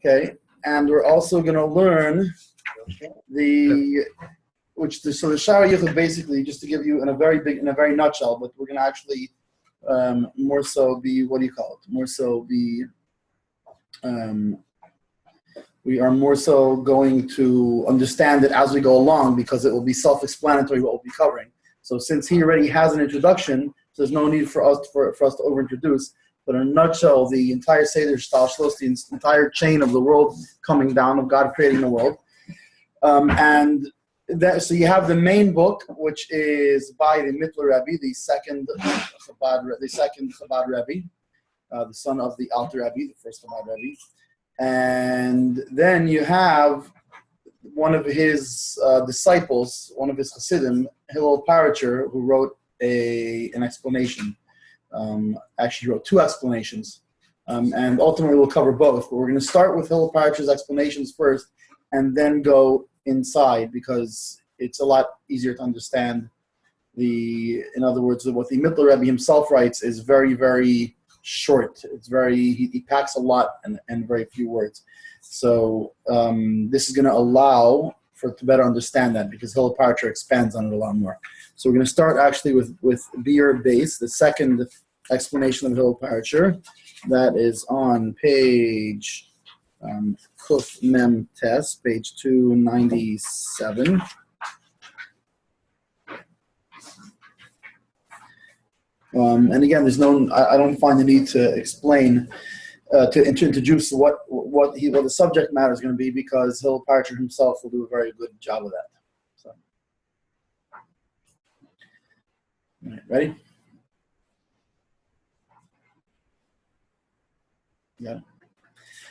Okay, and we're also going to learn the Shara Yichud, basically, just to give you in a very nutshell, but we're going to actually more so be, what do you call it? More so be, we are more so going to understand it as we go along, because it will be self-explanatory what we'll be covering. So since he already has an introduction, there's no need for us to over-introduce. But in a nutshell, the entire Seder Shtal Shlos, the entire chain of the world coming down, of God creating the world. So you have the main book, which is by the Mittler Rebbe, the second Chabad Rebbe, the son of the Alter Rebbe, the first Chabad Rebbe. And then you have one of his disciples, one of his Hasidim, Hillel Paracher, who wrote an explanation. Actually, he wrote two explanations. And ultimately, we'll cover both. But we're going to start with Hillel Paracher's explanations first, and then go inside, because it's a lot easier to understand. In other words, what the Mittler Rebbe himself writes is very, very short. It's he packs a lot and very few words. So this is going to allow to better understand that, because Hillel Paracher expands on it a lot more. So we're going to start actually with Beer Base, the second explanation of Hillel Paracher. That is on page Kuf Mem Tes, page 297. And again, I don't find the need to explain, to introduce what the subject matter is going to be, because Hillel Paracher himself will do a very good job of that. So, all right, ready? Yeah.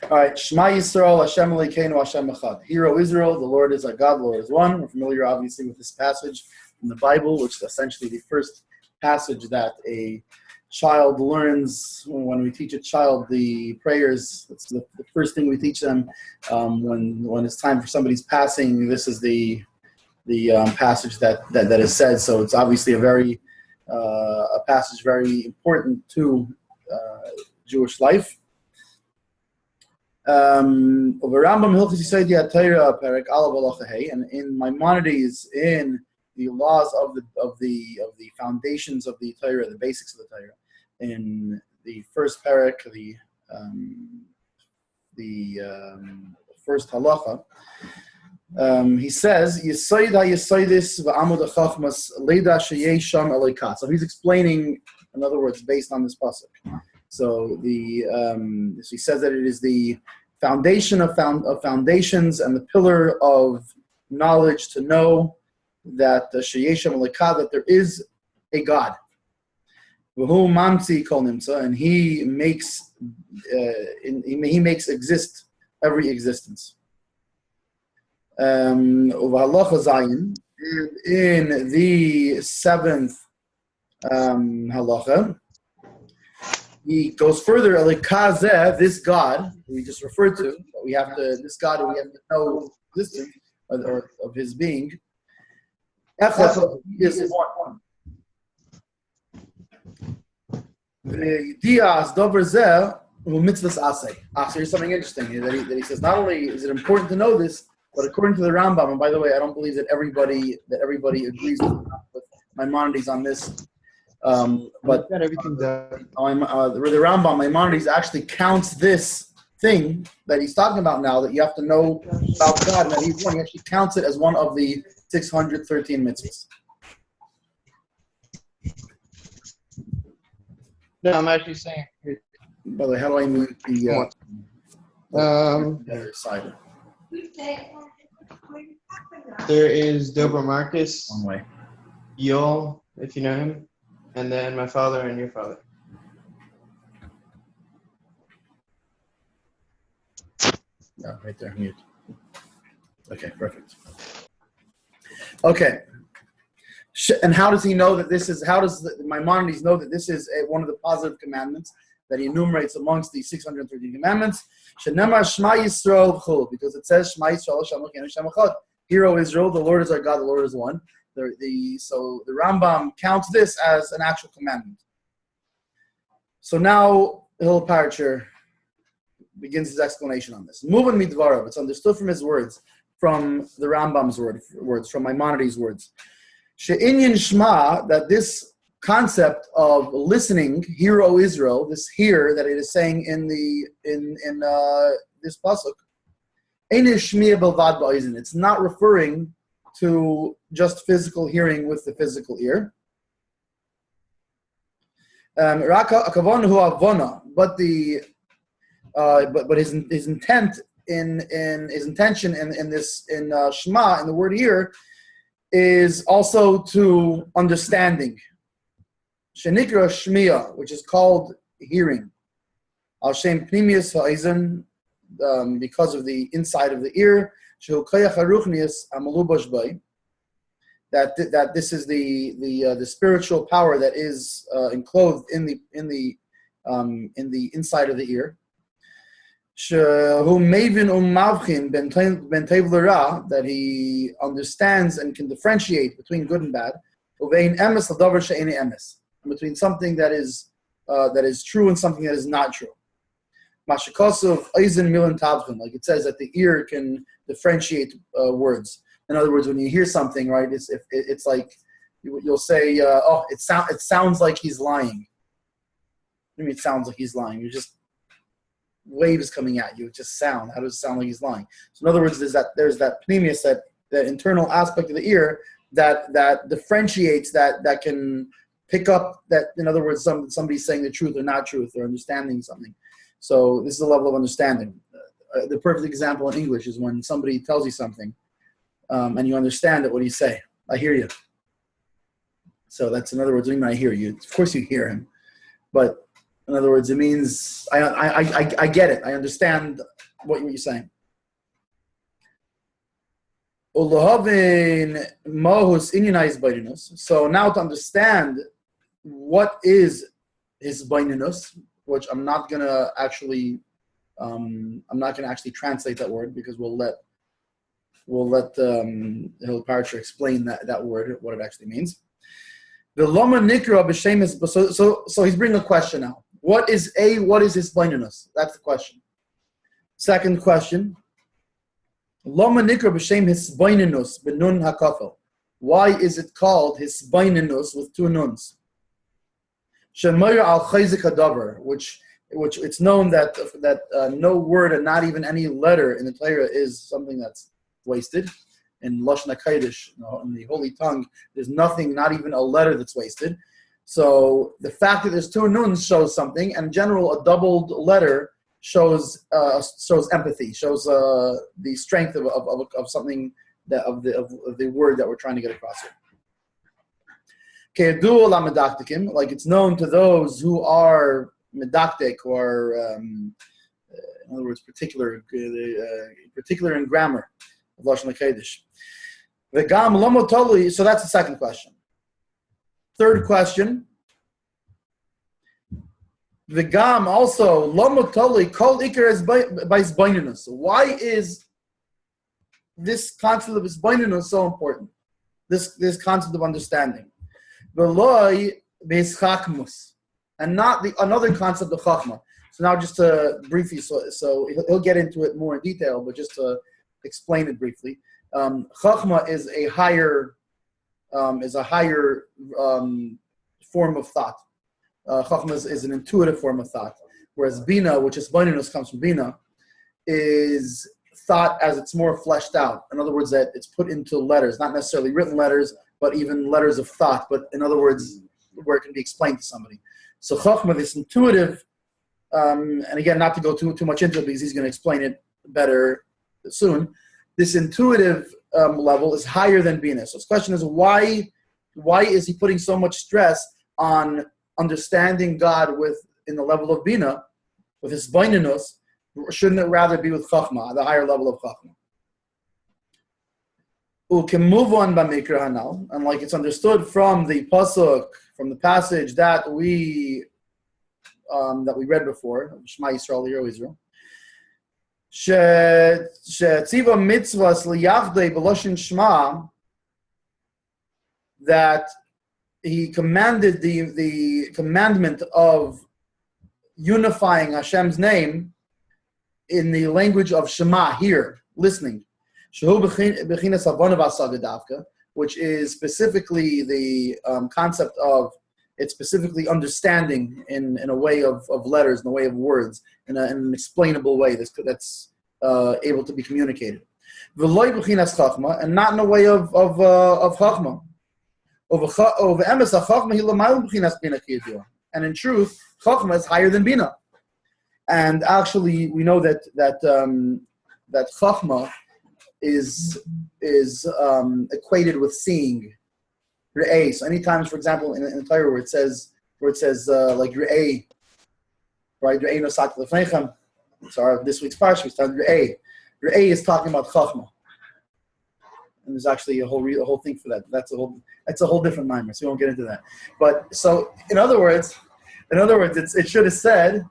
All right. Shema Yisrael, Hashem Elokeinu, Hashem Echad. Hear, O Israel, the Lord is our God, the Lord is one. We're familiar, obviously, with this passage in the Bible, which is essentially the first passage that a child learns when we teach a child the prayers. It's the first thing we teach them when it's time for somebody's passing. This is the passage that is said. So it's obviously a passage very important to Jewish life. And in Maimonides, in the laws of the foundations of the Torah, the basics of the Torah, in the first parak, the first halacha, he says, "Yisoid ha-yisoidis v'amud ha-chachmas leida sheyei sham elokat." So he's explaining, in other words, based on this pasuk. So so he says that it is the foundation of foundations and the pillar of knowledge to know that that there is a God. And he makes exist every existence. And in the seventh halacha, he goes further. This God we just referred to, we have to know existence or of his being. Is one. So here's something interesting that he says. Not only is it important to know this, but according to the Rambam, and by the way, I don't believe that everybody agrees with Maimonides on this. But got everything done. The Rambam, Maimonides, actually counts this thing that he's talking about now, that you have to know about God and that he's one. He actually counts it as one of the 613 mitzvahs. No, I'm actually saying. By the way, how do I move the other side? There is Dober Marcus, One way. Yoel, if you know him, and then my father and your father. Yeah, right there, mute. Okay, perfect. Okay. And how does he know that this is, Maimonides know that this is one of the positive commandments that he enumerates amongst the 613 commandments? Shenemar Shema Yisrael Chul, because it says Shema Yisrael Hashem Elokeinu Hashem Echad. Hear, O Israel, the Lord is our God, the Lord is one. So the Rambam counts this as an actual commandment. So now Hillel Paracher begins his explanation on this. Muvan midvarav, it's understood from his words, from the Rambam's words, from Maimonides' words. She'inyan shma, that this concept of listening, hear, O Israel, this hear that it is saying in this pasuk, it's not referring to just physical hearing with the physical ear. But his intent in Shema, in the word here, is also to understanding. Shenikra Shmiya, which is called hearing. Al Shem Pnimius Ha'izan, because of the inside of the ear. Shehu Kayach HaRuchnius Amalubash Bay. That this is the spiritual power that is enclosed in the inside of the ear. That he understands and can differentiate between good and bad, between something that is true and something that is not true. Like it says that the ear can differentiate words. In other words, when you hear something, right, it's like you'll say, it sounds like he's lying. What do you mean it sounds like he's lying? You're just waves coming at you. It's just sound. How does it sound like he's lying? So in other words, there's that pneumius, that internal aspect of the ear that differentiates, that can pick up that, in other words, somebody's saying the truth or not truth, or understanding something. So this is a level of understanding. The perfect example in English is when somebody tells you something, and you understand it. What do you say? I hear you. So that's, in other words, when I hear you. Of course you hear him, but in other words, it means I get it. I understand what you're saying. So now to understand what is his baininus, which I'm not gonna actually translate that word, because we'll let Hil Parasha explain that word, what it actually means. The Loma Nikra b'Shem is, so he's bringing a question now. What is his baininus? That's the question. Second question. Loma Nikra b'Shem his baininus b'nun hakafel. Why is it called his baininus with two nuns? Shemayr al chayzik hadavar, which it's known that no word and not even any letter in the Torah is something that's wasted. In Lashon HaKodesh, in the Holy Tongue, there's nothing, not even a letter that's wasted. So the fact that there's two nuns shows something, and in general, a doubled letter shows empathy, shows the strength of something, of the word that we're trying to get across here. Like it's known to those who are medaktik, or in other words, particular in grammar of Lashon HaKodesh. V'gam lomo toli. So that's the second question. Third question. V'gam also lomo toli kol ikar is by baininus. Why is this concept of baininus so important? This concept of understanding. V'loi b'chakmus, and not another concept of chachma. So now, just to briefly, so he'll get into it more in detail, but just to explain it briefly. Chachma is a higher form of thought. Chachma is an intuitive form of thought, whereas bina, which is baininus, comes from bina, is thought as it's more fleshed out. In other words, that it's put into letters, not necessarily written letters, but even letters of thought. But in other words, where it can be explained to somebody. So chachma, this intuitive, and again, not to go too much into it because he's going to explain it better soon. This intuitive level is higher than bina. So his question is, why is he putting so much stress on understanding God in the level of bina, with his baininus? Shouldn't it rather be with chachma, the higher level of chachma? We can move on by Mikra Hanal, and like it's understood from the pasuk, from the passage that we read before, Shema Yisrael, Hear O Israel. She'tziva mitzvahs liyachdei b'loshin Shema, that he commanded the commandment of unifying Hashem's name in the language of Shema, hear, listening, which is specifically the concept of, it's specifically understanding in a way of letters, in a way of words, in an explainable way that's able to be communicated. And not in a way of chachma. And in truth, chachma is higher than bina. And actually, we know that chachma is equated with seeing. Re'eh. So anytime, for example, in the Torah where it says like Re'eh, right? Re'eh nosat lefnechem. So this week's parsha we started Re'eh. Re'eh is talking about chachma, and there's actually a whole thing for that. That's a whole different nightmare. So we won't get into that. But so in other words, it should have said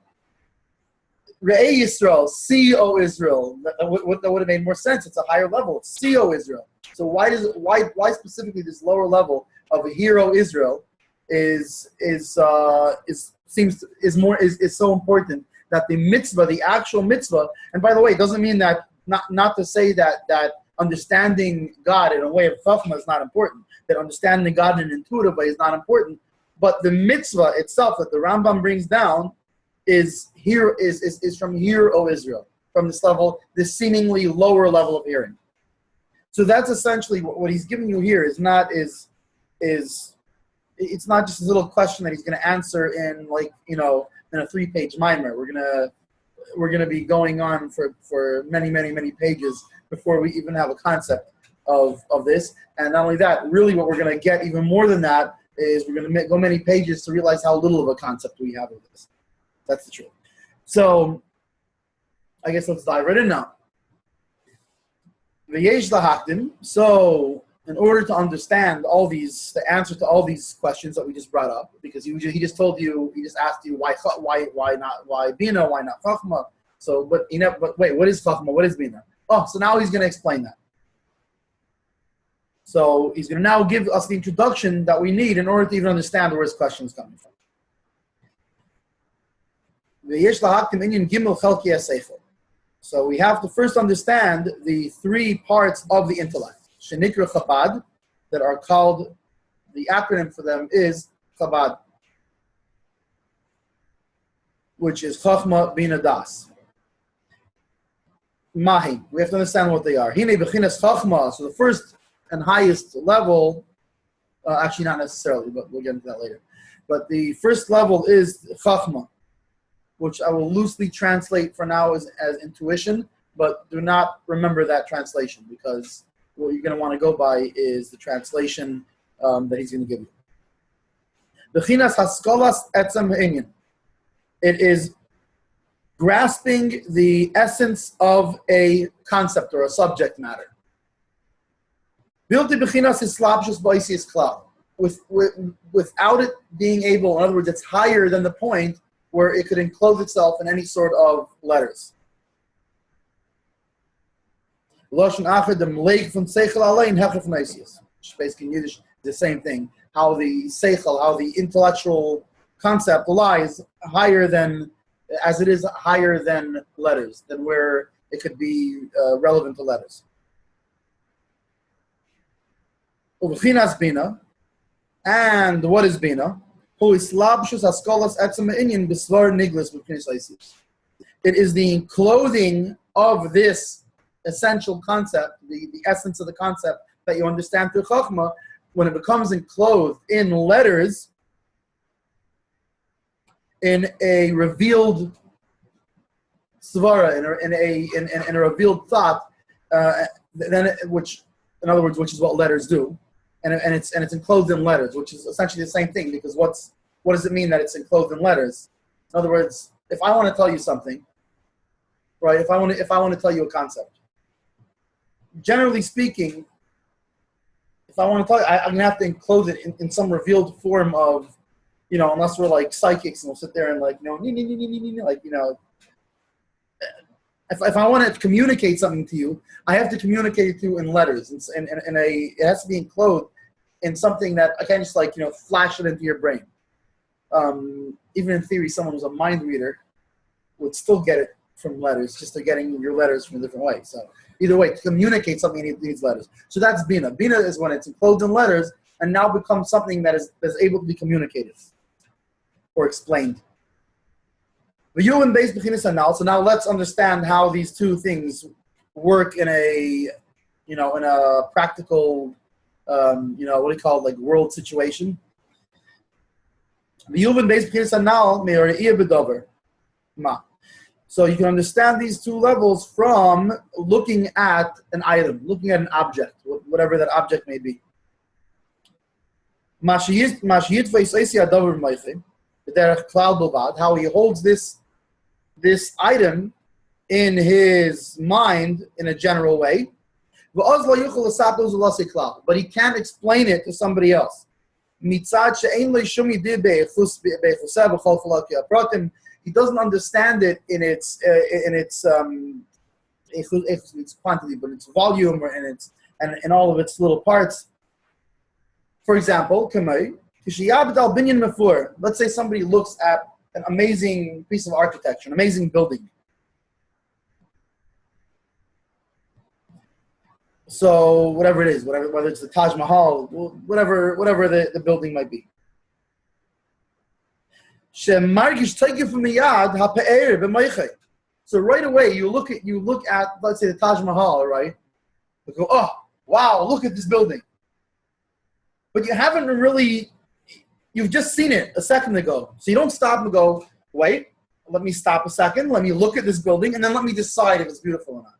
Re'eh Yisrael, see O Israel. That would have made more sense. It's a higher level. See O Israel. So why specifically this lower level of a hero Israel is so important, that the mitzvah, the actual mitzvah, and by the way, it doesn't mean that not to say that understanding God in a way of chachma is not important, that understanding God in an intuitive way is not important, but the mitzvah itself that the Rambam brings down is from hear, O Israel, from this level, this seemingly lower level of hearing. So that's essentially what he's giving you here. It's not just a little question that he's going to answer in in a 3-page mimer. We're gonna be going on for many pages before we even have a concept of this. And not only that, really what we're going to get even more than that is we're going to go many pages to realize how little of a concept we have of this. That's the truth. So I guess let's dive right in now. So in order to understand the answer to all these questions that we just brought up, because he just asked you why bina, why not chachma. So but wait, what is chachma? What is bina? Oh, so now he's going to explain that. So he's going to now give us the introduction that we need in order to even understand where his question is coming from. So we have to first understand the 3 parts of the intellect. Shenikra Chabad, that are called, the acronym for them is Chabad, which is Chachma Bina Das. Mahi, we have to understand what they are. Hine Bechinas Chachma, so the first and highest level, actually not necessarily, but we'll get into that later. But the first level is Chachma, which I will loosely translate for now as intuition, but do not remember that translation, because what you're going to want to go by is the translation that he's going to give you. Bechinas haskolas etzem ha'inyan. It is grasping the essence of a concept or a subject matter. Bilti bechinas hislapshus ba'isi klal. Without it being able, in other words, it's higher than the point where it could enclose itself in any sort of letters. Lashon achad dem leik von seichel allein hechef neisius. Basically in Yiddish, the same thing. How the seichel, how the intellectual concept lies higher than, as it is higher than letters, than where it could be relevant to letters. Ubechinas bina, and what is bina? It is the clothing of this essential concept, the essence of the concept that you understand through Chachma, when it becomes enclosed in letters, in a revealed svara, in a revealed thought, which is what letters do. And it's enclosed in letters, which is essentially the same thing, because what does it mean that it's enclosed in letters? In other words, if I want to tell you something, right? If I want to tell you a concept, generally speaking, if I want to tell you, I'm gonna have to enclose it in some revealed form of, unless we're like psychics and we'll sit there and like If I want to communicate something to you, I have to communicate it to you in letters, and it has to be enclosed in something that I can't just flash it into your brain. Even in theory, someone who's a mind reader would still get it from letters, just to getting your letters from a different way. So either way, to communicate something, it needs letters. So that's bina. Bina is when it's enclosed in letters and now becomes something that is able to be communicated or explained. So now let's understand how these two things work in a practical, what do you call it, like world situation. So you can understand these two levels from looking at an item, looking at an object, whatever that object may be. How he holds this item in his mind in a general way, but he can't explain it to somebody else. He doesn't understand it in its quantity, but its volume or in all of its little parts. For example, let's say somebody looks at an amazing piece of architecture, an amazing building. So whatever it is, whether it's the Taj Mahal, whatever the building might be. So right away you look at let's say the Taj Mahal, right? You go, oh wow, look at this building. But you haven't really, you've just seen it a second ago. So you don't stop and go, wait, let me stop a second, let me look at this building, and then let me decide if it's beautiful or not.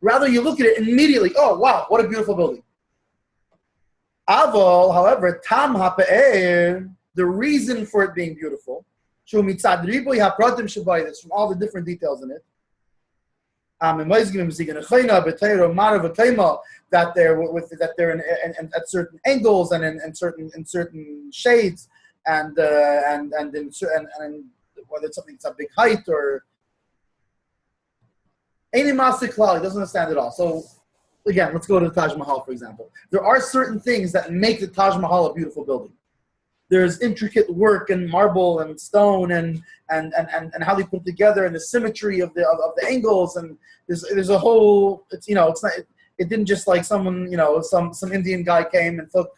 Rather, you look at it immediately. Oh, wow, what a beautiful building. Aval, however, tam ha'pe'er, the reason for it being beautiful, shu mitzad riboy ha'pratim shabai, that's from all the different details in it. That they're in at certain angles and in certain shades and whether it's something that's a big height or. He doesn't understand it all. So, again, let's go to the Taj Mahal, for example. There are certain things that make the Taj Mahal a beautiful building. There's intricate work and marble and stone and how they put it together and the symmetry of the angles and there's a whole. It's it's not. It didn't just like someone some Indian guy came and took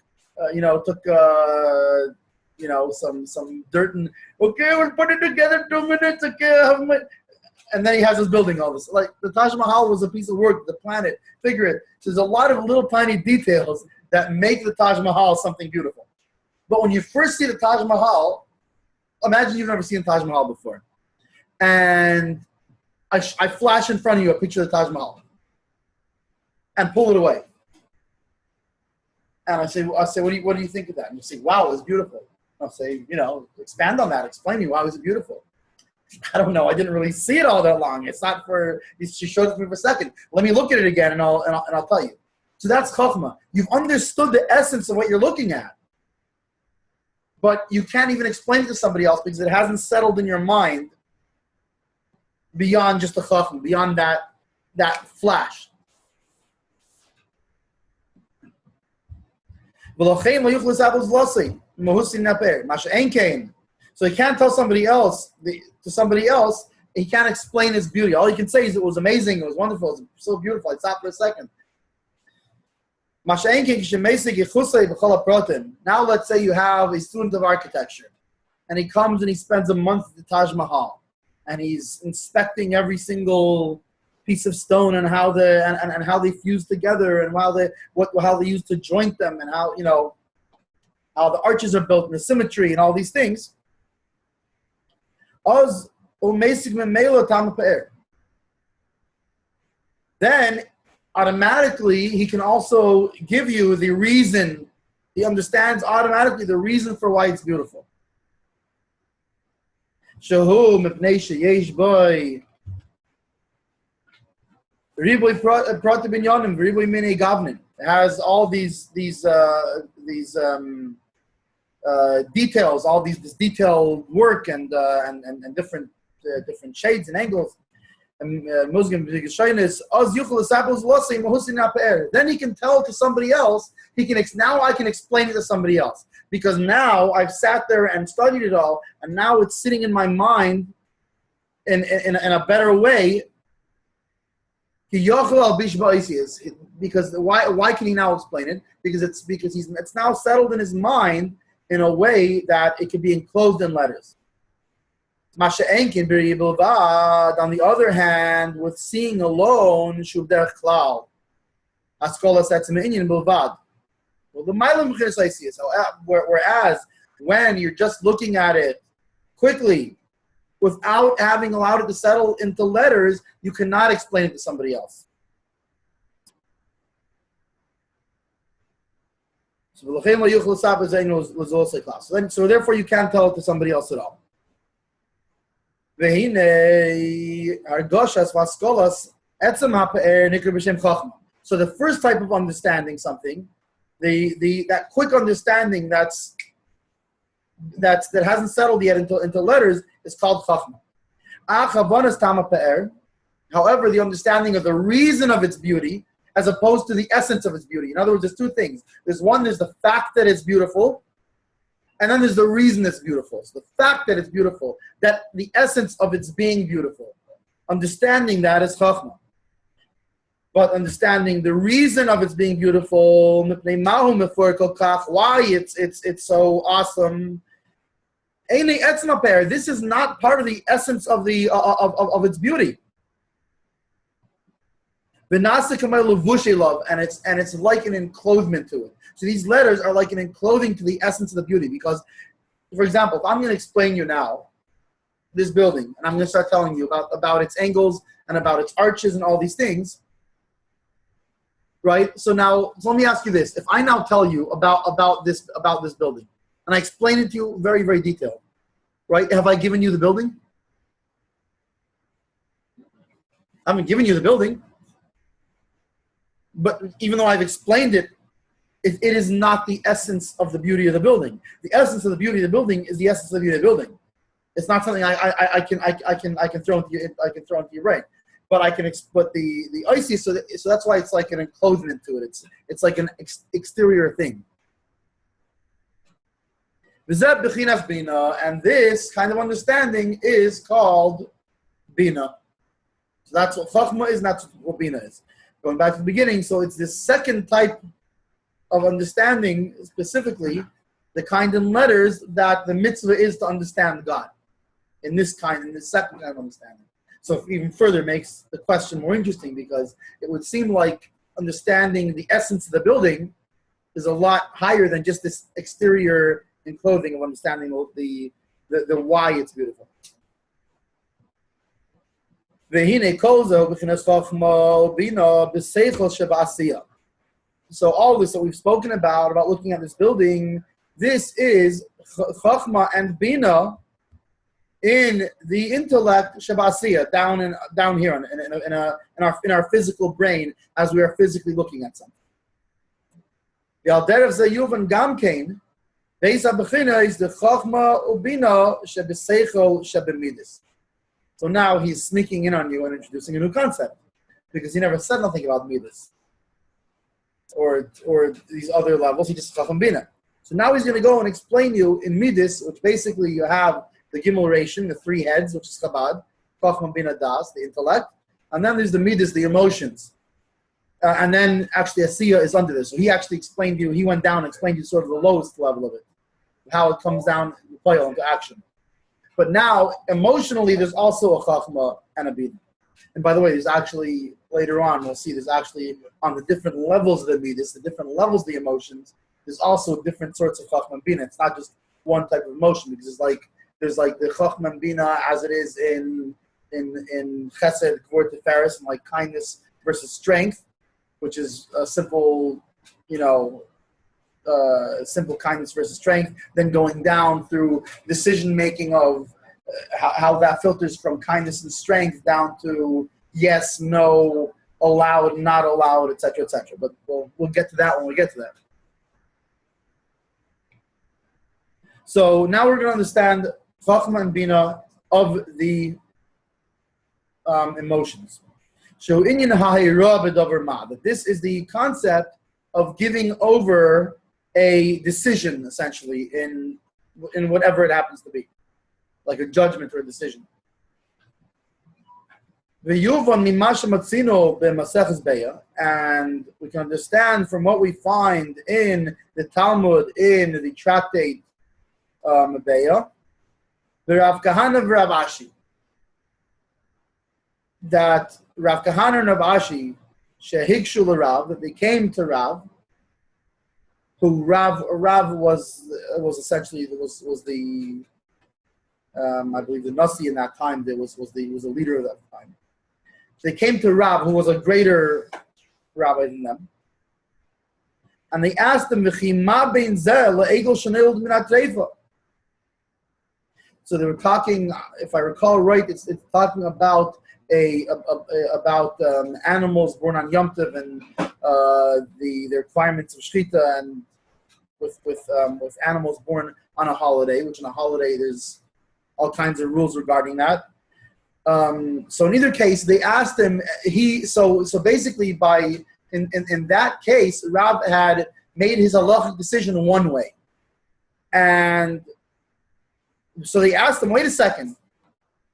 some dirt and okay, we'll put it together 2 minutes. Okay, and then he has his building all this. Like the Taj Mahal was a piece of work, the planet, figure it. So there's a lot of little tiny details that make the Taj Mahal something beautiful. But when you first see the Taj Mahal, imagine you've never seen the Taj Mahal before. And I flash in front of you a picture of the Taj Mahal. And pull it away. And I say, what do you think of that? And you say, wow, it's beautiful. I'll say, expand on that. Explain to me, why was it beautiful? I don't know. I didn't really see it all that long. It's not for. She showed it to me for a second. Let me look at it again, and I'll tell you. So that's chachma. You've understood the essence of what you're looking at, but you can't even explain it to somebody else because it hasn't settled in your mind beyond just the chachma, beyond that flash. So he can't tell somebody else, he can't explain its beauty. All he can say is it was amazing, it was wonderful, it was so beautiful. I stopped for a second. Now let's say you have a student of architecture, and he comes and he spends a month at the Taj Mahal, and he's inspecting every single piece of stone and how they fuse together and how they use to joint them and how the arches are built and the symmetry and all these things. Then automatically he can also give you the reason. He understands automatically the reason for why it's beautiful. It has all these details, all this detailed work and different shades and angles. Then he can tell to somebody else. Now I can explain it to somebody else because now I've sat there and studied it all, and now it's sitting in my mind in a better way. Because why can he now explain it? Because it's now settled in his mind in a way that it can be enclosed in letters. On the other hand, with seeing alone, well, whereas when you're just looking at it quickly, without having allowed it to settle into letters, you cannot explain it to somebody else. So therefore you can't tell it to somebody else at all. So the first type of understanding something, that quick understanding that hasn't settled yet into letters is called chachma. However, the understanding of the reason of its beauty as opposed to the essence of its beauty. In other words, there's two things. There's the fact that it's beautiful, and then there's the reason it's beautiful. So the fact that it's beautiful, that the essence of its being beautiful, understanding that is chachma. But understanding the reason of its being beautiful, why it's so awesome. This is not part of the essence of its beauty. And it's like an enclosement to it. So these letters are like an enclothing to the essence of the beauty. Because, for example, if I'm going to explain you now this building, and I'm going to start telling you about its angles and about its arches and all these things, right? So let me ask you this: if I now tell you about this building, and I explain it to you very, very detailed, right? Have I given you the building? I haven't given you the building. But even though I've explained it, it is not the essence of the beauty of the building. The essence of the beauty of the building is the essence of the beauty of the building. It's not something I can throw into your brain. But I can but the icy, so that's why it's like an enclosement to it. It's like an exterior thing. And this kind of understanding is called bina. So that's what chachma is, and that's what bina is. Going back to the beginning, so it's this second type of understanding, specifically the kind in letters that the mitzvah is to understand God. In this second kind of understanding. So even further makes the question more interesting, because it would seem like understanding the essence of the building is a lot higher than just this exterior enclothing of understanding the why it's beautiful. So all this that we've spoken about looking at this building, this is chachma and bina in the intellect shabasiya, down here in our physical brain as we are physically looking at something. The alder of zayuv gamkein beis abechina is the chachma ubina shebeseichel shebemidis. So now he's sneaking in on you and introducing a new concept, because he never said nothing about midas or these other levels. He just chacham bina. So now he's going to go and explain you in midas, which basically you have the gimel ration, the three heads, which is Chabad, chacham bina das, the intellect, and then there's the midas, the emotions, and then actually asiya is under this. So he actually explained to you. He went down and explained to you sort of the lowest level of it, how it comes down into action. But now, emotionally, there's also a chachma and a bina. And by the way, there's actually, later on, we'll see, there's actually, on the different levels of the midas, the different levels of the emotions, there's also different sorts of chachma and bina. It's not just one type of emotion, because there's like the chachma and bina as it is in chesed, gvur, tiferes, and like kindness versus strength, which is a simple, simple kindness versus strength, then going down through decision-making of how that filters from kindness and strength down to yes, no, allowed, not allowed, etc., etc. But we'll get to that when we get to that. So now we're going to understand chachma and bina of the emotions. So that this is the concept of giving over a decision, essentially, in whatever it happens to be, like a judgment or a decision. And we can understand from what we find in the Talmud, in the tractate Beya, the Rav Kahana and Rav Ashi, that Rav Kahana and Rav Ashi, shehigshu l'Rav, that they came to Rav, who Rav was essentially was the I believe the Nasi in that time. Was a leader of that time. They came to Rav, who was a greater rabbi than them, and they asked him, so they were talking, if I recall right, it's talking about about animals born on Yom Tov and the requirements of Shechita, and with animals born on a holiday, which on a holiday there's all kinds of rules regarding that. So in either case, they asked him. So basically, in that case, Rav had made his halachic decision one way, and so they asked him, "Wait a second,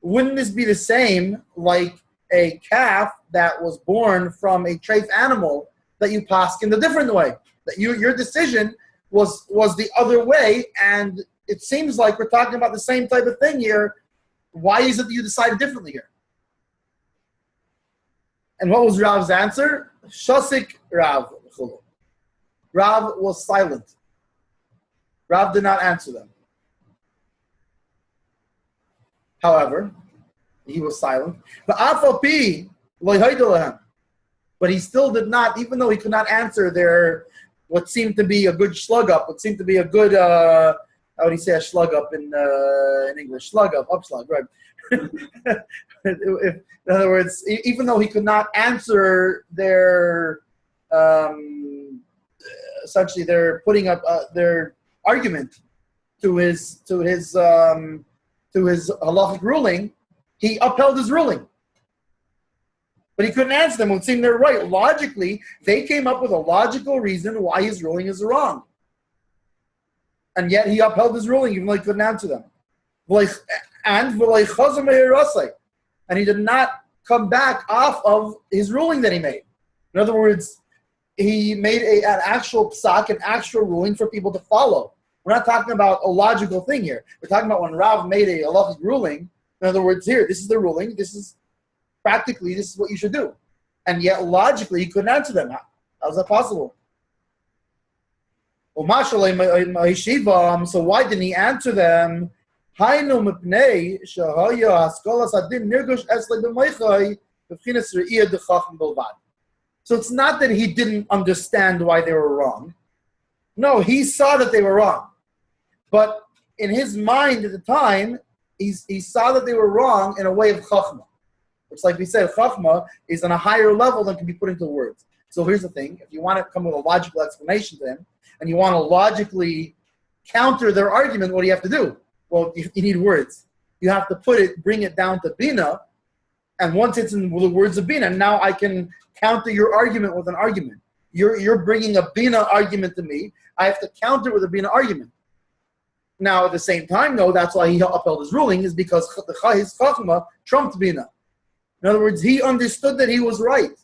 wouldn't this be the same like a calf that was born from a treif animal that you paskin the different way? That your decision was the other way, and it seems like we're talking about the same type of thing here. Why is it that you decided differently here?" And what was Rav's answer? Shasik Rav. Rav was silent. Rav did not answer them. However, he was silent. But he still did not, even though he could not answer their what seemed to be a good slug up, what seemed to be a good how would you say a slug up in English? Slug up, upslug, right? In other words, even though he could not answer their, essentially, they're putting up their argument to his halachic ruling, he upheld his ruling. But he couldn't answer them. It would seem they're right. Logically, they came up with a logical reason why his ruling is wrong. And yet he upheld his ruling even though he couldn't answer them. And he did not come back off of his ruling that he made. In other words, he made an actual psak, an actual ruling for people to follow. We're not talking about a logical thing here. We're talking about when Rav made a halachic ruling. In other words, here, this is the ruling. This is practically, this is what you should do. And yet, logically, he couldn't answer them. How's that possible? So why didn't he answer them? So it's not that he didn't understand why they were wrong. No, he saw that they were wrong. But in his mind at the time, he saw that they were wrong in a way of chachma. Which, like we said, chachma is on a higher level than can be put into words. So here's the thing. If you want to come with a logical explanation to him, and you want to logically counter their argument, what do you have to do? Well, you need words. You have to bring it down to bina, and once it's in the words of bina, now I can counter your argument with an argument. You're bringing a bina argument to me. I have to counter with a bina argument. Now, at the same time, though, that's why he upheld his ruling, is because his chachma trumped bina. In other words, he understood that he was right.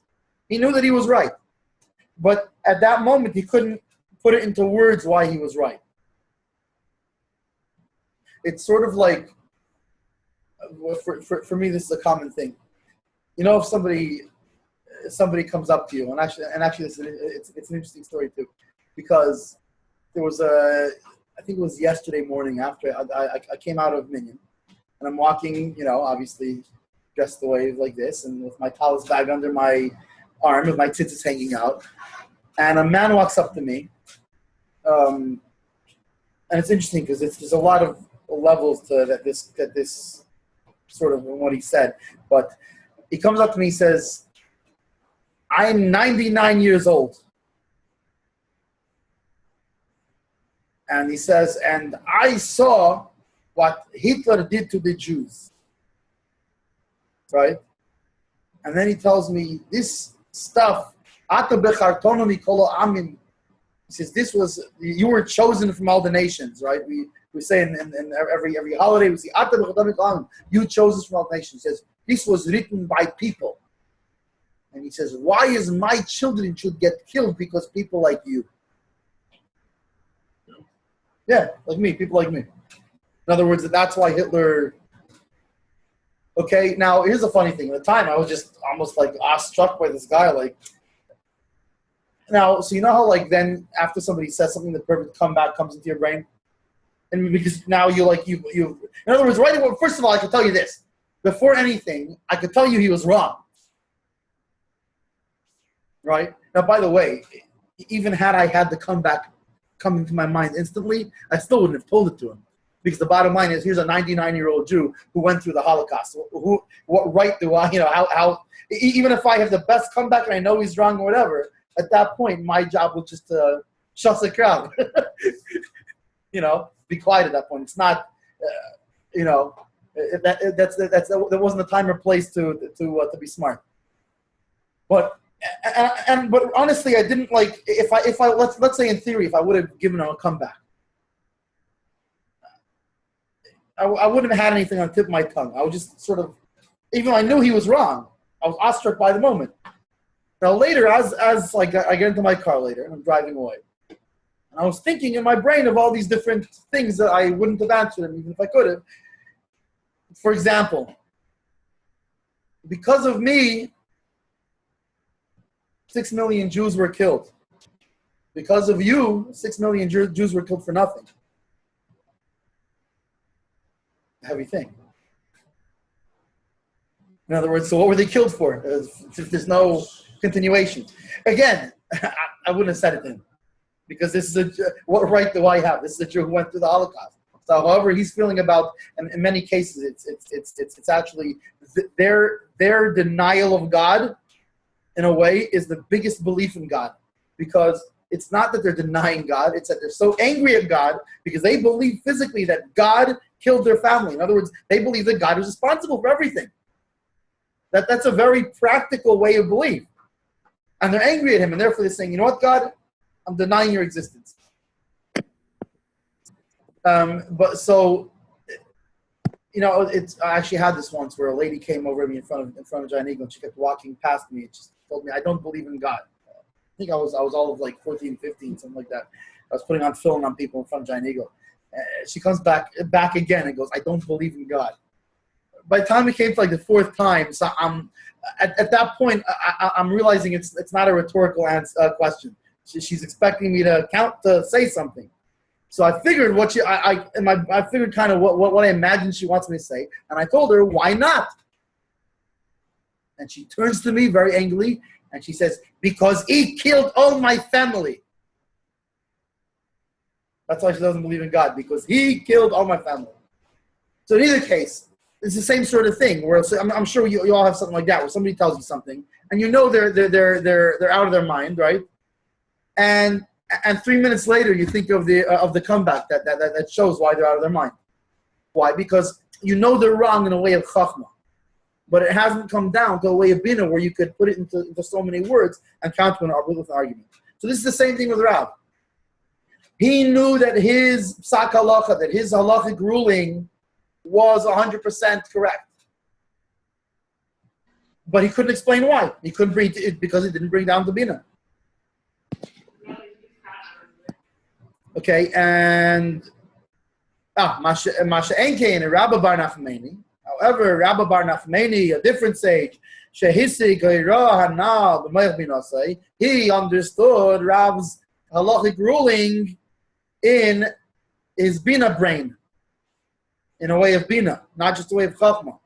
He knew that he was right. But at that moment, he couldn't put it into words why he was right. It's sort of like, for me, this is a common thing. You know, if somebody comes up to you, and actually, it's an interesting story too, because there was I think it was yesterday morning after I came out of Minyan, and I'm walking, obviously dressed the way like this, and with my talis bag under my arm, with my tzitzis hanging out, and a man walks up to me, and it's interesting because there's a lot of levels to that this sort of what he said, but he comes up to me, he says, "I'm 99 years old." And he says, "And I saw what Hitler did to the Jews." Right? And then he tells me, this stuff, he says, you were chosen from all the nations, right? We say in every holiday, we see, you chose us from all the nations. He says, this was written by people. And he says, why is my children should get killed because people like you? Yeah, like me, people like me. In other words, that's why Hitler... Okay, now here's a funny thing. At the time, I was just almost like awestruck by this guy. Like, now, so you know how like then after somebody says something, the perfect comeback comes into your brain, and because now you like you. In other words, right away, first of all, I can tell you this: before anything, I could tell you he was wrong. Right now, by the way, even had I had the comeback come into my mind instantly, I still wouldn't have told it to him. Because the bottom line is, here's a 99-year-old Jew who went through the Holocaust. What right do I, how, even if I have the best comeback and I know he's wrong or whatever, at that point, my job was just to shut the crowd. Be quiet at that point. It's not, that wasn't the time or place to be smart. But honestly, I didn't like, if I let's say in theory, if I would have given him a comeback, I wouldn't have had anything on the tip of my tongue. I was just sort of, even though I knew he was wrong, I was awestruck by the moment. Now later, as like I get into my car later and I'm driving away, and I was thinking in my brain of all these different things that I wouldn't have answered him even if I could have. For example, because of me, 6 million Jews were killed. Because of you, 6 million Jews were killed for nothing. Heavy thing. In other words, so what were they killed for? If there's no continuation. Again, I wouldn't have said it to him, because this is what right do I have? This is a Jew who went through the Holocaust. So, however he's feeling about, and in many cases, it's actually their denial of God, in a way, is the biggest belief in God, because it's not that they're denying God; it's that they're so angry at God because they believe physically that God killed their family. In other words, they believe that God is responsible for everything. That's a very practical way of belief. And they're angry at him, and therefore they're saying, you know what, God? I'm denying your existence. But so, I actually had this once where a lady came over to me in front of Giant Eagle, and she kept walking past me and she told me, I don't believe in God. I think I was all of like 14, 15, something like that. I was putting on film on people in front of Giant Eagle. She comes back again and goes, I don't believe in God. By the time it came to like the fourth time, so I'm at that point I'm realizing it's not a rhetorical question. She's expecting me to say something. So I figured I figured kind of what I imagined she wants me to say, and I told her, why not? And she turns to me very angrily and she says, because he killed all my family. That's why she doesn't believe in God, because he killed all my family. So in either case, it's the same sort of thing. Where I'm sure you all have something like that, where somebody tells you something, and you know they're out of their mind, right? And 3 minutes later, you think of the comeback that shows why they're out of their mind. Why? Because you know they're wrong in a way of chachma, but it hasn't come down to a way of bina where you could put it into so many words and counter with an argument. So this is the same thing with Rav. He knew that his psak halacha, that his halachic ruling was 100% correct. But he couldn't explain why. He couldn't bring it because it didn't bring down the bina. Okay, and Masha Enke and Rabba Bar Nachmani. However, Rabba Bar Nachmani, a different sage, he understood Rav's halachic ruling in his bina brain, in a way of bina, not just a way of chachma.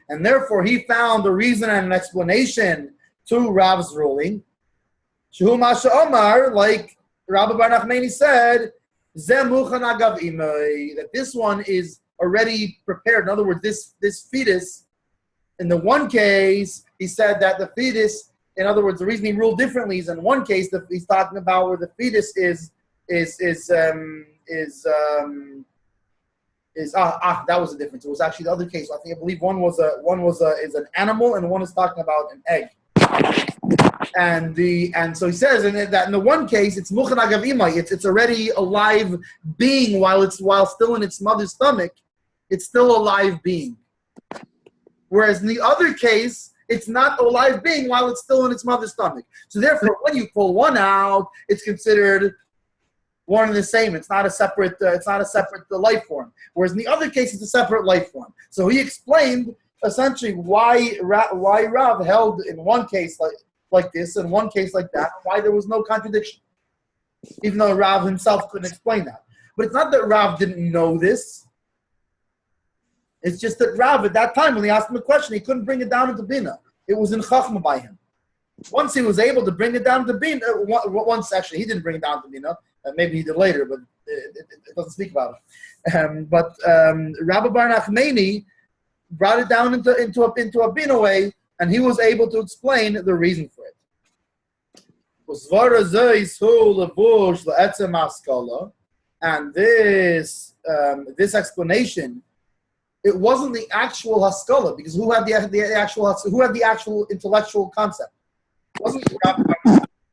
And therefore he found a reason and an explanation to Rav's ruling. Like Rabbi Bar Nachmani said, that this one is already prepared. In other words, this fetus, in the one case, he said that the fetus, in other words, the reason he ruled differently is in one case that he's talking about where the fetus is that was the difference. It was actually the other case. I believe one is an animal and one is talking about an egg. And so he says that in the one case it's muchan agav imay, it's already a live being while still in its mother's stomach, it's still a live being. Whereas in the other case, it's not a live being while it's still in its mother's stomach. So therefore, when you pull one out, it's considered one and the same. It's not a separate. Life form. Whereas in the other case, it's a separate life form. So he explained essentially why Rav held in one case like this and one case like that, why there was no contradiction, even though Rav himself couldn't explain that. But it's not that Rav didn't know this. It's just that Rav, at that time, when he asked him a question, he couldn't bring it down into Bina. It was in Chachma by him. Once he was able to bring it down to Bina, once actually he didn't bring it down to Bina, maybe he did later, but it doesn't speak about it. But Rabbi Bar Nachmani brought it down into a Bina way, and he was able to explain the reason for it. And this explanation, it wasn't the actual haskalah, because who had the actual intellectual concept? It wasn't Rabbi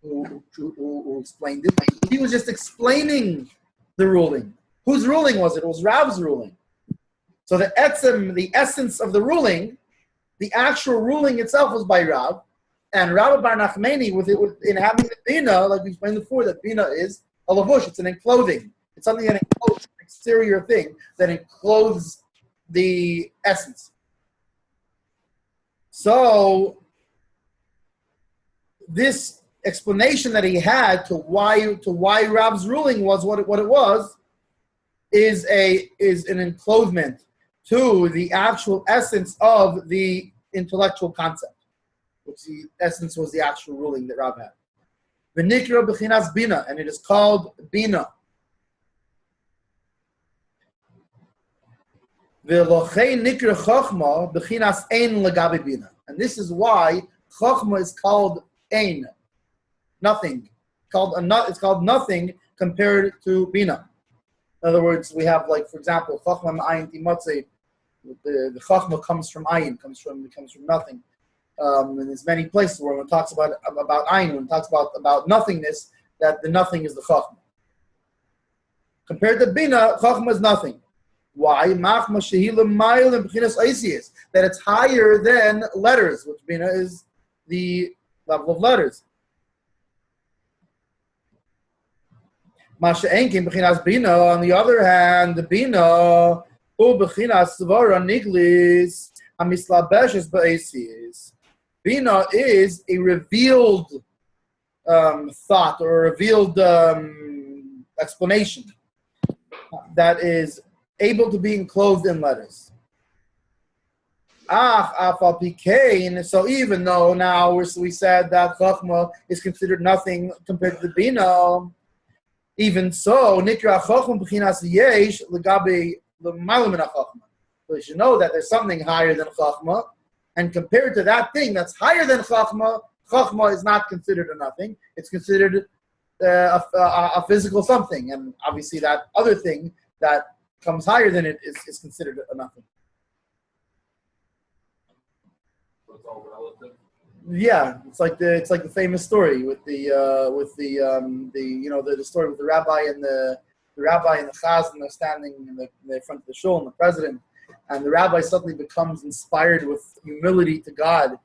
who explained it. He was just explaining the ruling. Whose ruling was it? It was Rav's ruling. So the essence of the ruling, the actual ruling itself was by Rav, and Rabbi Bar Nachmani in having the bina, like we explained before, that bina is a lavush. It's an enclothing. It's something that encloses an exterior thing that encloses the essence. So this explanation that he had to why Rav's ruling was what it was is an enclosement to the actual essence of the intellectual concept, which the essence was the actual ruling that Rav had. V'nikra b'chinas bina, and it is called bina. V'lochei nikra chochma b'chinas ein legabi bina, and this is why chochma is called ein, nothing. It's called nothing compared to bina. In other words, we have, like, for example, chochma ma'ayin timatzei. The chachma comes from ayin, comes from nothing. And there's many places where when it talks about ayin, when it talks about nothingness, that the nothing is the chachma. Compared to bina, chachma is nothing. Why? Machma shehila ma'il and b'chinas oisius, that it's higher than letters, which bina is the level of letters. Masha enkim b'chinas bina. On the other hand, the bina b'chinas svara niglis hamislabeshes ba'oisius. Bina is a revealed thought or a revealed explanation that is able to be enclosed in letters. So even though now we said that Chachma is considered nothing compared to the Bina, even so, Nikra Chachma b'chinas yesh legabe l'mayla min Chachma. So you should know that there's something higher than Chachma, and compared to that thing that's higher than Chachma, Chachma is not considered a nothing. It's considered a physical something, and obviously that other thing that comes higher than it is considered a nothing. So it's all relative. Yeah, it's like the famous story with the story with the rabbi and the chazan are standing in the front of the shul and the president, and the rabbi suddenly becomes inspired with humility to God,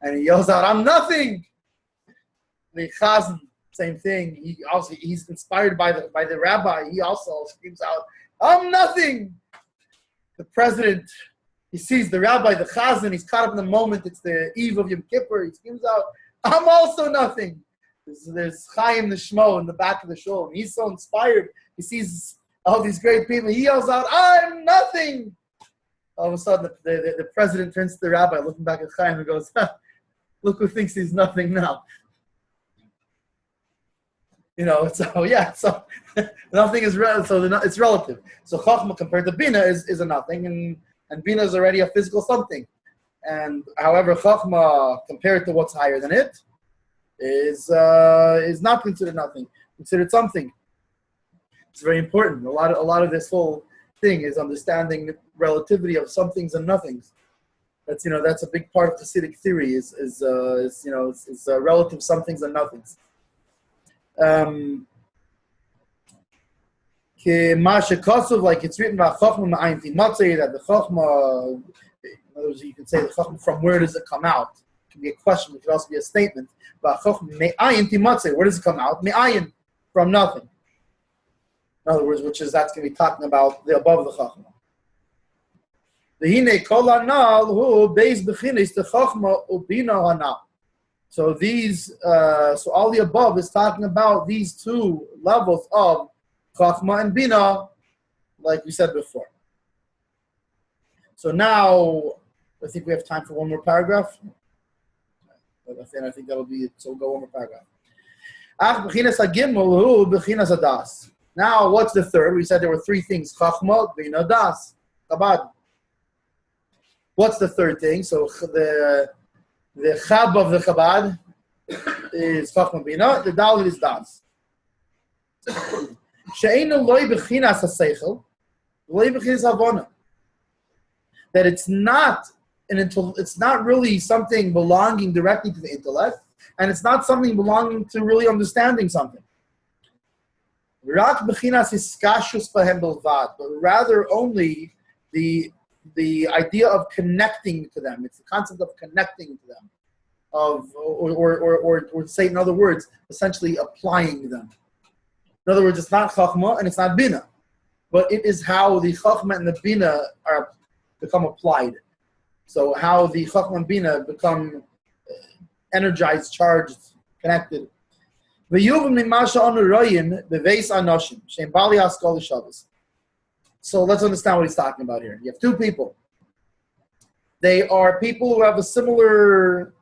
and he yells out, "I'm nothing." The chazan, same thing. He's inspired by the rabbi. He also screams out, "I'm nothing." The president, he sees the rabbi, the chazan. He's caught up in the moment. It's the eve of Yom Kippur. He screams out, "I'm also nothing." There's Chaim the Shmo in the back of the shul, and he's so inspired. He sees all these great people. He yells out, "I'm nothing." All of a sudden, the president turns to the rabbi, looking back at Chaim, and goes, "Look who thinks he's nothing now." So nothing is it's relative. So Chachma compared to Bina is a nothing, and Bina is already a physical something. And however, Chachma compared to what's higher than it is not considered nothing, considered something. It's very important. A lot of this whole thing is understanding the relativity of some things and nothings. That's a big part of Hasidic theory is relative somethings and nothings. Like it's written about Chachma Ma'ayin Timatzei, that the Chachma, in other words, you can say the Chachma, from where does it come out? It can be a question, it could also be a statement. But Chachma Me'ayin Timatzei, where does it come out? Me'ayin, from nothing. In other words, that's going to be talking about the above the Chachma. The Kol Hanal Hu Beis Bechinis the Chachma Ubina Hanal. So so all the above is talking about these two levels of Chachma and Bina, like we said before. So now, I think we have time for one more paragraph. I think that'll be it. So we'll go one more paragraph. Now, what's the third? We said there were three things: Chachma, Bina, Das, Chabad. What's the third thing? So the Chab of the Chabad is Chachma, Bina. The Dalit is Das. That it's not really something belonging directly to the intellect, and it's not something belonging to really understanding something. But rather only the idea of connecting to them. It's the concept of connecting to them, or to say in other words, essentially applying them. In other words, it's not Chachma and it's not Bina, but it is how the Chachma and the Bina become applied. So how the Chachma and Bina become energized, charged, connected. So let's understand what he's talking about here. You have two people. They are people who have a similar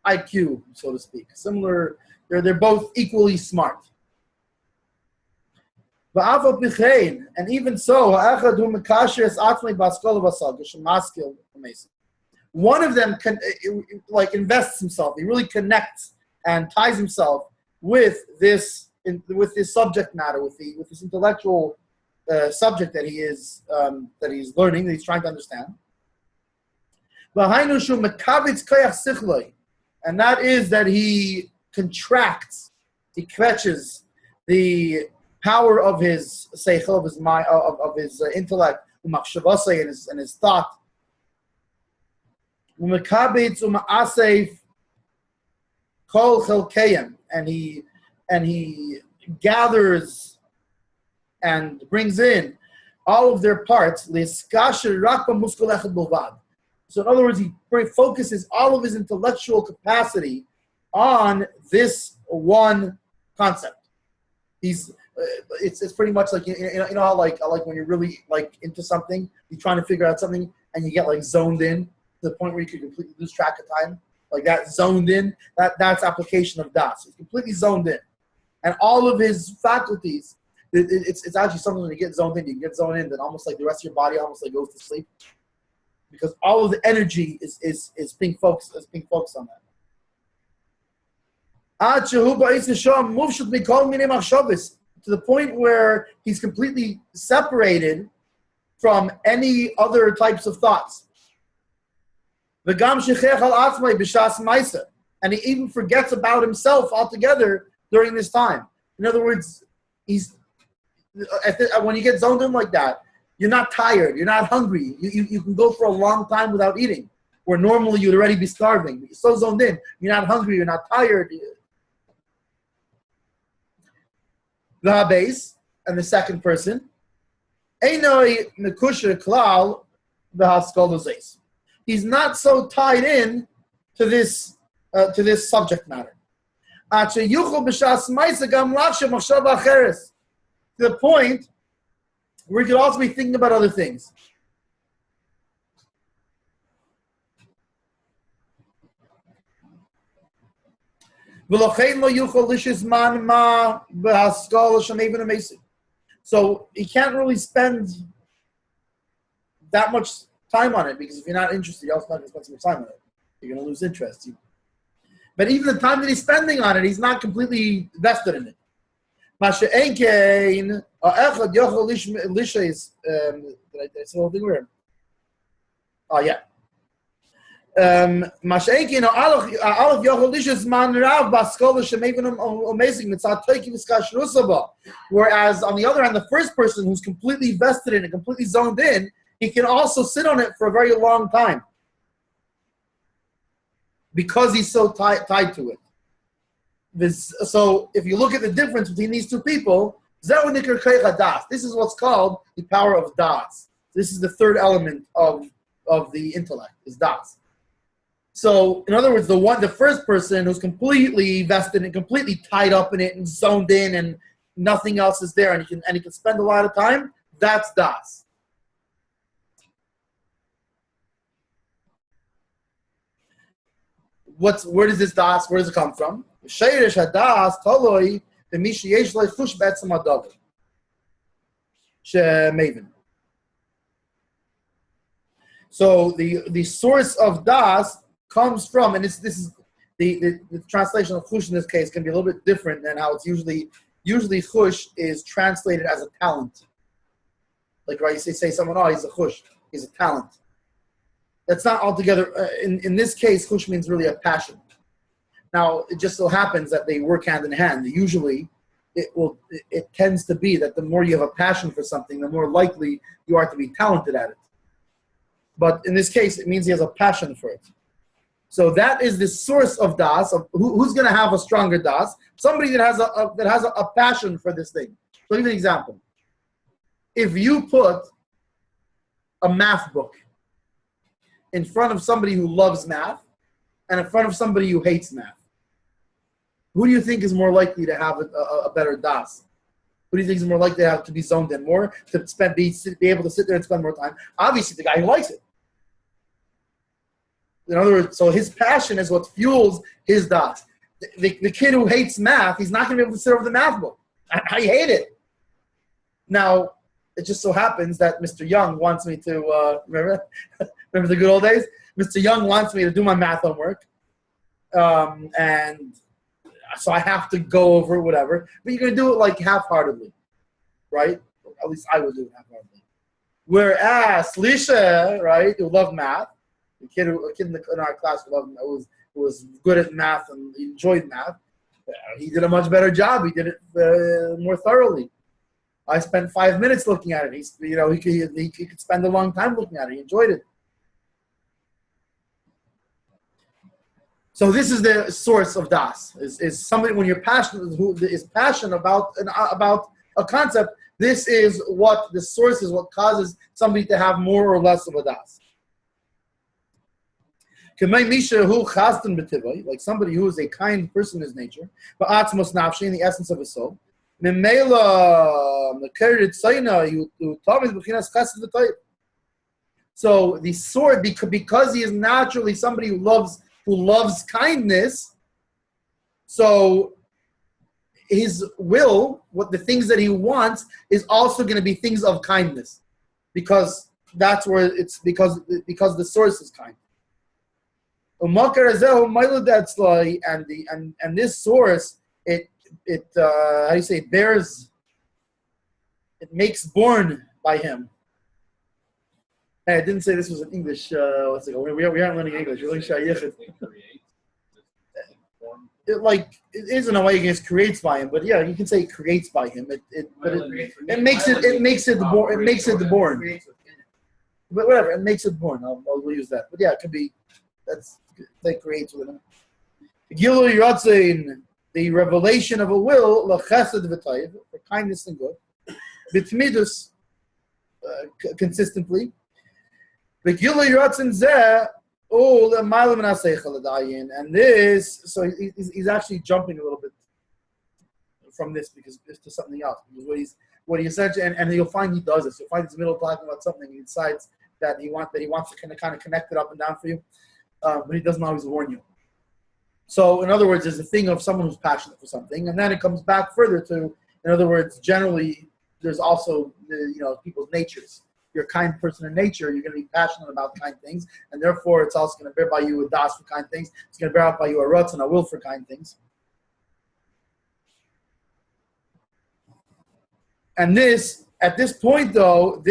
IQ, so to speak. They're both equally smart. And even so, one of them invests himself. He really connects and ties himself with this subject matter, with this intellectual subject that he's learning, that he's trying to understand. And that is that he contracts, he kvetches the power of his seichel, of his mind, of his intellect, and his thought. And he gathers and brings in all of their parts. So in other words, he focuses all of his intellectual capacity on this one concept. It's pretty much like you know how like when you're really into something, you're trying to figure out something and you get zoned in to the point where you can completely lose track of time. Like that, zoned in, that's application of Das. He's completely zoned in. And all of his faculties, it's actually something when you get zoned in, then almost like the rest of your body almost goes to sleep. Because all of the energy is being focused on that. To the point where he's completely separated from any other types of thoughts. And he even forgets about himself altogether during this time. In other words, when you get zoned in like that, you're not tired, you're not hungry. You can go for a long time without eating, where normally you'd already be starving. But you're so zoned in, you're not hungry, you're not tired. The habes, and the second person, he's not so tied in to this subject matter. To the point where he could also be thinking about other things. So he can't really spend that much time on it, because if you're not interested, you're also not going to spend so much time on it. You're going to lose interest. But even the time that he's spending on it, he's not completely vested in it. Did I say the whole thing weird? Oh, yeah. Masha'ekin Aleph Yochel Man Rav Baskola Shemevin Amazing Mitzat Toiki V'Skashrusaba. Whereas on the other hand, the first person who's completely vested in it, completely zoned in, he can also sit on it for a very long time because he's so tied to it. So if you look at the difference between these two people, this is what's called the power of das. This is the third element of the intellect, is das. So, in other words, the first person who's completely vested and completely tied up in it and zoned in, and nothing else is there, and he can spend a lot of time. That's das. Where does this das? Where does it come from? Sheirish hadas toloi b'mishi yesh lo chush be'etzem hadavar shemevin. So the source of das comes from, and this is the translation of chush in this case can be a little bit different than how it's usually chush is translated as a talent. Like, right, you say someone, oh, he's a chush, he's a talent. That's not altogether, in this case, chush means really a passion. Now, it just so happens that they work hand in hand. Usually, it tends to be that the more you have a passion for something, the more likely you are to be talented at it. But in this case, it means he has a passion for it. So that is the source of das. Of who's going to have a stronger das? Somebody that has a passion for this thing. So, I'll give you an example. If you put a math book in front of somebody who loves math and in front of somebody who hates math, who do you think is more likely to have a better das? Who do you think is more likely to be zoned in more, to be able to sit there and spend more time? Obviously, the guy who likes it. In other words, so his passion is what fuels his das. The kid who hates math, he's not going to be able to sit over the math book. I hate it. Now, it just so happens that Mr. Young wants me to, remember the good old days? Mr. Young wants me to do my math homework. And so I have to go over whatever. But you're going to do it like half-heartedly, right? At least I would do it half-heartedly. Whereas Lisha, right, who loved math, a kid in our class who was good at math and enjoyed math, he did a much better job. He did it more thoroughly. I spent 5 minutes looking at it. He could spend a long time looking at it. He enjoyed it. So this is the source of das. Is somebody when you're passionate, who is passionate about a concept. This is what the source is. What causes somebody to have more or less of a das. Like somebody who is a kind person in his nature, but atmos nafshi, in the essence of his soul. So the sword, because he is naturally somebody who loves kindness, so his will, the things that he wants, is also going to be things of kindness, because that's where it's because the source is kind. And this source, it how do you say, it makes born by him. Hey, I didn't say this was in English. What's it called? We aren't learning English. We're learning Shayyichet. It is in a way it creates by him, but yeah, you can say it creates by him. It makes it born. But whatever, it makes it born. I'll use that. But yeah, it could be that creates with him. Gilu Yiratzin, the revelation of a will, l'chesed v'tayv, for kindness and good, b'tmidus, consistently. Gilu Yiratzin zeh, and this, so he's actually jumping a little bit from this because it's to something else. Because what he essentially, and you'll find he does this. You'll find he's in the middle of talking about something, he decides that he wants to kind of connect it up and down for you, but he doesn't always warn you. So, in other words, there's a thing of someone who's passionate for something, and then it comes back further to, in other words, generally, there's also people's natures. You're a kind person in nature, you're going to be passionate about kind things, and therefore it's also going to bear by you a das for kind things. It's going to bear out by you a rutz and a will for kind things. And this, at this point though,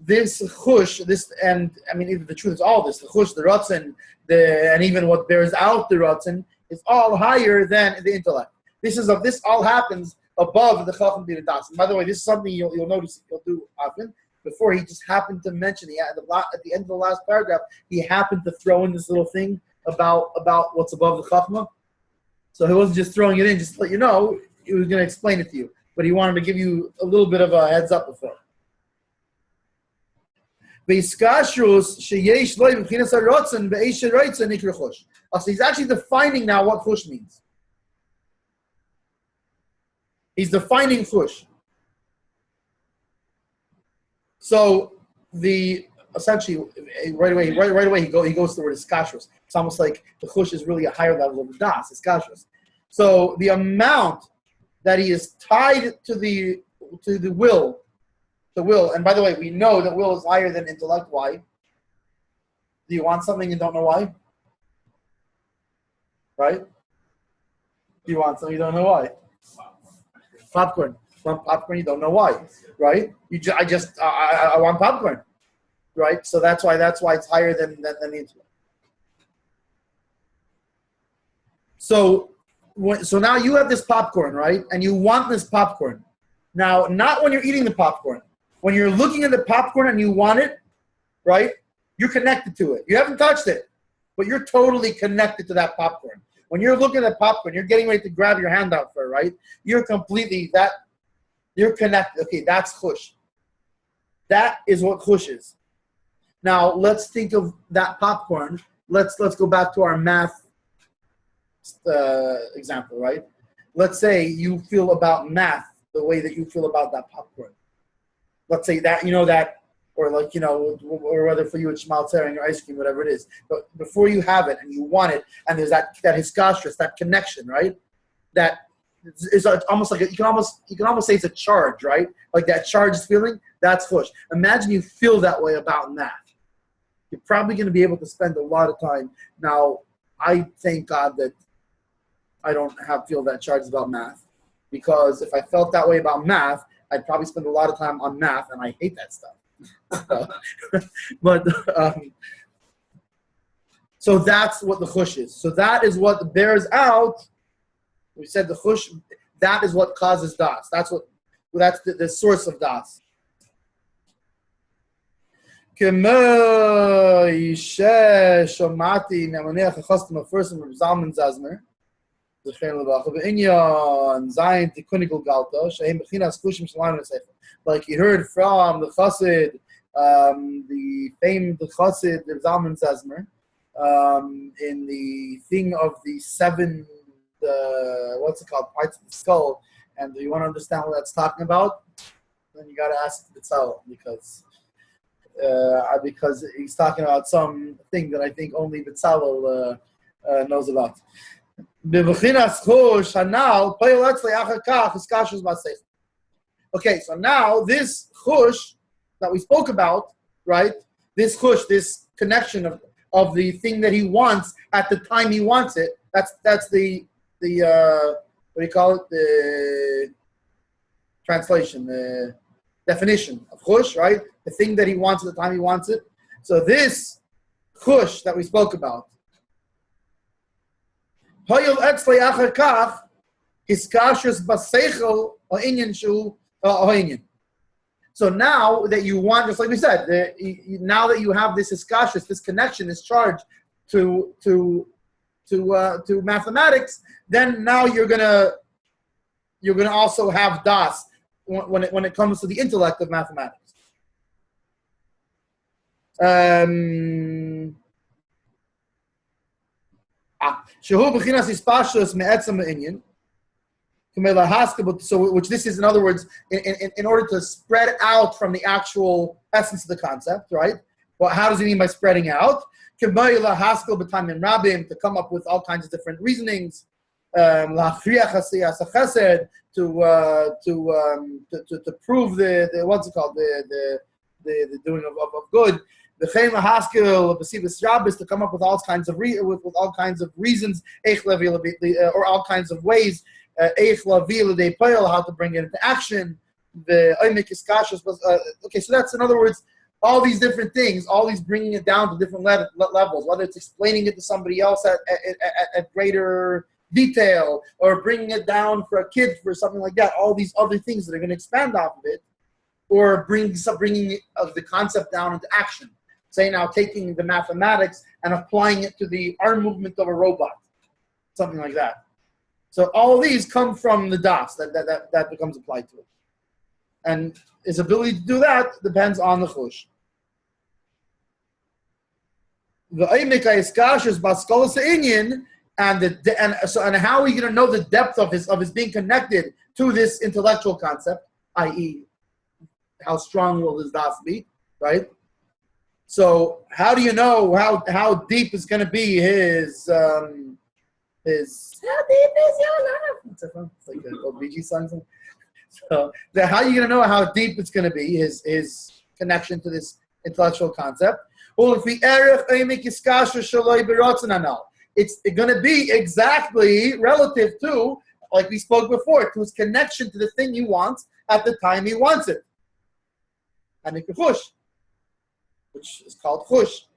this chush, and I mean, even the truth is all this, the chush, the ratzon, and even what bears out the ratzon, is all higher than the intellect. This all happens above the chacham bina das. And by the way, this is something you'll notice he'll do often. Before, he just happened to mention, at the end of the last paragraph, he happened to throw in this little thing about what's above the chachma. So he wasn't just throwing it in just to let you know, he was going to explain it to you. But he wanted to give you a little bit of a heads up before. So he's actually defining now what chush means. He's defining chush. So essentially right away he goes to the word iskashrus. It's almost like the chush is really a higher level of the das, iskashrus. So the amount that he is tied to the will. The will, and by the way, we know that will is higher than intellect. Why? Do you want something and don't know why? Right? Do you want something you don't know why? Popcorn. You want popcorn, you don't know why, right? I want popcorn, right? So that's why it's higher than the intellect. So now you have this popcorn, right? And you want this popcorn. Now, not when you're eating the popcorn. When you're looking at the popcorn and you want it, right? You're connected to it. You haven't touched it, but you're totally connected to that popcorn. When you're looking at popcorn, you're getting ready to grab your hand out for it, right? You're connected. Okay, that's chush. That is what chush is. Now, let's think of that popcorn. Let's go back to our math example, right? Let's say you feel about math the way that you feel about that popcorn. Let's say that, or or whether for you it's schmaltz or ice cream, whatever it is. But before you have it and you want it, and there's that hiskashrus, that connection, right? That is almost like you can almost say it's a charge, right? Like that charged feeling, that's chush. Imagine you feel that way about math. You're probably going to be able to spend a lot of time. Now, I thank God that I don't feel that charge about math, because if I felt that way about math, I'd probably spend a lot of time on math, and I hate that stuff. So that's what the chush is. So that is what bears out. We said the chush. That is what causes das. That's the source of das. Like you heard from the chassid, the famed chassid of Zalman Zazmer, in the thing of the seven, what's it called, parts of the skull, and you want to understand what that's talking about, then you got to ask Bitzal, because he's talking about something that I think only Bitzal knows about. Okay, so now this chush that we spoke about, right? This chush, this connection of the thing that he wants at the time he wants it. That's the what do you call it? The translation, the definition of chush, right? The thing that he wants at the time he wants it. So this chush that we spoke about. So now that you want, just like we said, now that you have this iskashrus, this connection, this charge to mathematics, then now you're gonna also have das when it comes to the intellect of mathematics. So which this is, in other words, in order to spread out from the actual essence of the concept, right? Well, how does he mean by spreading out? To come up with all kinds of different reasonings, to prove the what's it called, the doing of good. The Chema Haskell, to come up with all kinds of all kinds of reasons, or all kinds of ways, how to bring it into action. The okay, so that's, in other words, all these different things, all these bringing it down to different levels, whether it's explaining it to somebody else at greater detail, or bringing it down for a kid, for something like that, all these other things that are going to expand off of it, or bringing the concept down into action. Say now taking the mathematics and applying it to the arm movement of a robot, something like that. So all these come from the dots that becomes applied to it. And his ability to do that depends on the chush. The Eimika is Kashas Baskolas Inyan, and how are you going to know the depth of his being connected to this intellectual concept, i.e., how strong will his das be, right? So how do you know how deep is going to be his how deep is your love? It's like a old Bee Gees song. So how are you going to know how deep it's going to be, his connection to this intellectual concept? It's going to be exactly relative to, like we spoke before, to his connection to the thing he wants at the time he wants it. And chush, which is called chush.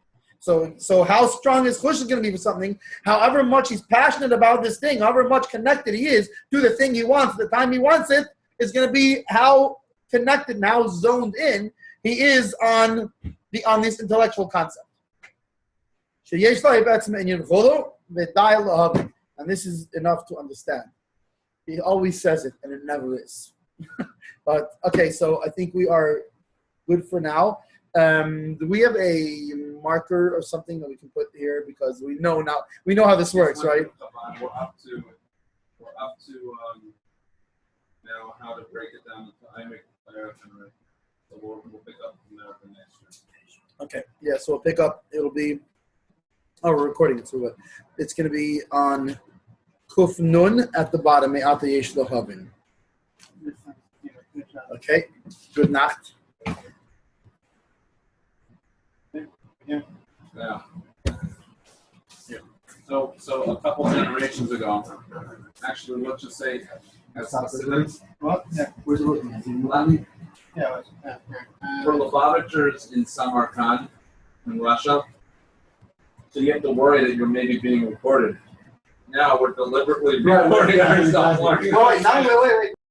So how strong his chush is going to be for something, however much he's passionate about this thing, however much connected he is to the thing he wants at the time he wants it, is going to be how connected and how zoned in he is on this intellectual concept. And this is enough to understand. He always says it, and it never is. But okay, so I think we are good for now. Do we have a marker or something that we can put here, because we know how this works, right? We're up to now how to break it down into IMIC, and so we'll pick up from there for next year. Okay, yeah, so we'll pick up. It'll be. Oh, we're recording it, so it's going to be on Kuf Nun at the bottom, Me'ata Yesh Lohavin. Okay, good Nacht. Yeah. So a couple generations ago, actually, let's just say, What? Yeah. Where's the for Lubavitchers in Samarkand, in Russia, so you have to worry that you're maybe being recorded. Now we're deliberately recording ourselves. Wait.